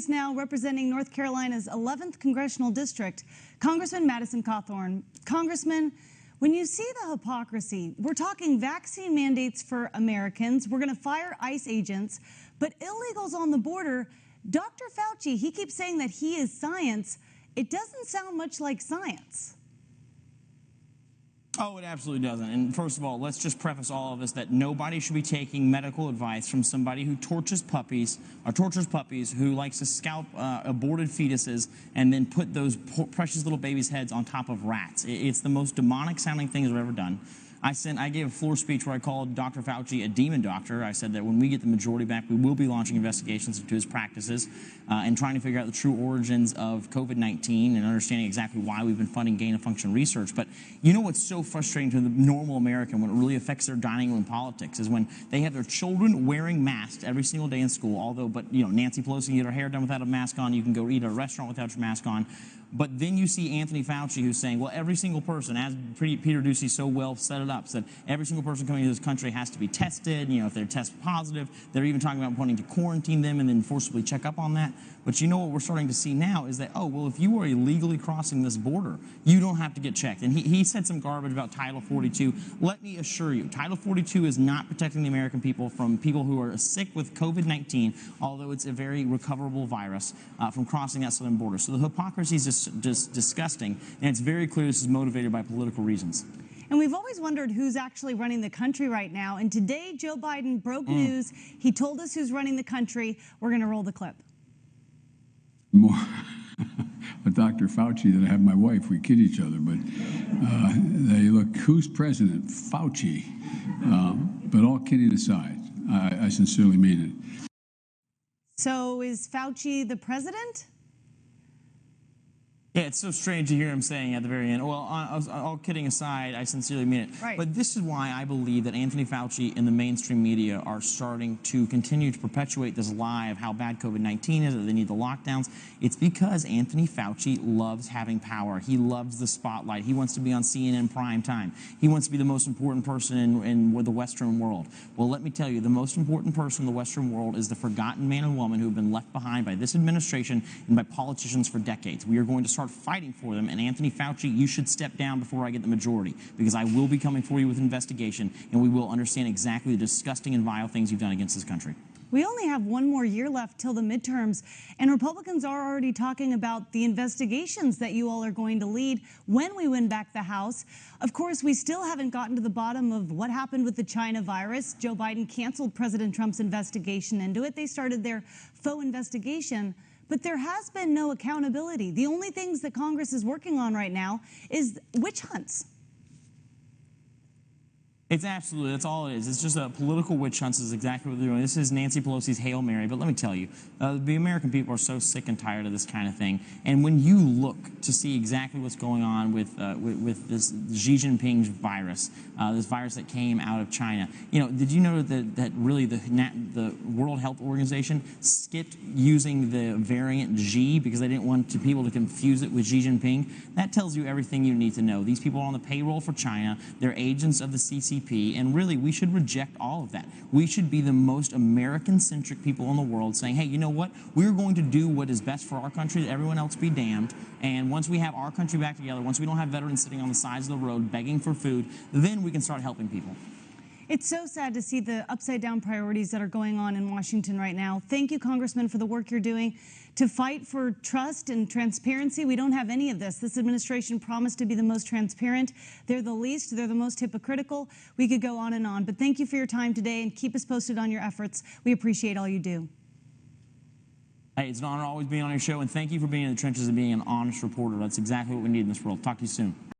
us now, representing North Carolina's 11th Congressional District, Congressman Madison Cawthorn. Congressman, when you see the hypocrisy, we're talking vaccine mandates for Americans, we're going to fire ICE agents, but illegals on the border, Dr. Fauci, he keeps saying that he is science. It doesn't sound much like science. Oh, it absolutely doesn't. And first of all, let's just preface all of this that nobody should be taking medical advice from somebody who tortures puppies, who likes to scalp aborted fetuses and then put those precious little babies' heads on top of rats. It's the most demonic sounding thing I've ever done. I gave a floor speech where I called Dr. Fauci a demon doctor. I said that when we get the majority back, we will be launching investigations into his practices and trying to figure out the true origins of COVID-19 and understanding exactly why we've been funding gain-of-function research. But you know what's so frustrating to the normal American when it really affects their dining room politics is when they have their children wearing masks every single day in school, but Nancy Pelosi can get her hair done without a mask on, you can go eat at a restaurant without your mask on. But then you see Anthony Fauci who's saying, well, every single person, as Peter Doocy so well set it up, said every single person coming into this country has to be tested. If they're test positive, they're even talking about wanting to quarantine them and then forcibly check up on that. But you know what we're starting to see now is that, oh, well, if you are illegally crossing this border, you don't have to get checked. And he said some garbage about Title 42. Let me assure you, Title 42 is not protecting the American people from people who are sick with COVID-19, although it's a very recoverable virus, from crossing that southern border. So the hypocrisy is just disgusting, and it's very clear this is motivated by political reasons. And we've always wondered who's actually running the country right now. And today, Joe Biden broke news. He told us who's running the country. We're going to roll the clip. More with Dr. Fauci than I have my wife. We kid each other, but they look, who's president? Fauci. But all kidding aside, I sincerely mean it. So is Fauci the president? Yeah, it's so strange to hear him saying at the very end, well, all kidding aside, I sincerely mean it. Right. But this is why I believe that Anthony Fauci and the mainstream media are starting to continue to perpetuate this lie of how bad COVID-19 is, that they need the lockdowns. It's because Anthony Fauci loves having power. He loves the spotlight. He wants to be on CNN prime time. He wants to be the most important person in the Western world. Well, let me tell you, the most important person in the Western world is the forgotten man and woman who have been left behind by this administration and by politicians for decades. We are going to start fighting for them, and Anthony Fauci, you should step down before I get the majority, because I will be coming for you with investigation, and we will understand exactly the disgusting and vile things you've done against this country. We only have one more year left till the midterms, and Republicans are already talking about the investigations that you all are going to lead when we win back the House. Of course, we still haven't gotten to the bottom of what happened with the China virus. Joe Biden canceled President Trump's investigation into it. They started their faux investigation. But there has been no accountability. The only things that Congress is working on right now is witch hunts. It's absolutely, that's all it is. It's just a political witch hunt is exactly what they're doing. This is Nancy Pelosi's Hail Mary. But let me tell you, the American people are so sick and tired of this kind of thing. And when you look to see exactly what's going on with this Xi Jinping virus, this virus that came out of China, did you know that really the World Health Organization skipped using the variant Xi because they didn't want people to confuse it with Xi Jinping? That tells you everything you need to know. These people are on the payroll for China. They're agents of the CCP. And really, we should reject all of that. We should be the most American-centric people in the world saying, hey, you know what? We're going to do what is best for our country, that everyone else be damned. And once we have our country back together, once we don't have veterans sitting on the sides of the road begging for food, then we can start helping people. It's so sad to see the upside-down priorities that are going on in Washington right now. Thank you, Congressman, for the work you're doing to fight for trust and transparency. We don't have any of this. This administration promised to be the most transparent. They're the least. They're the most hypocritical. We could go on and on. But thank you for your time today, and keep us posted on your efforts. We appreciate all you do. Hey, it's an honor always being on your show, and thank you for being in the trenches and being an honest reporter. That's exactly what we need in this world. Talk to you soon.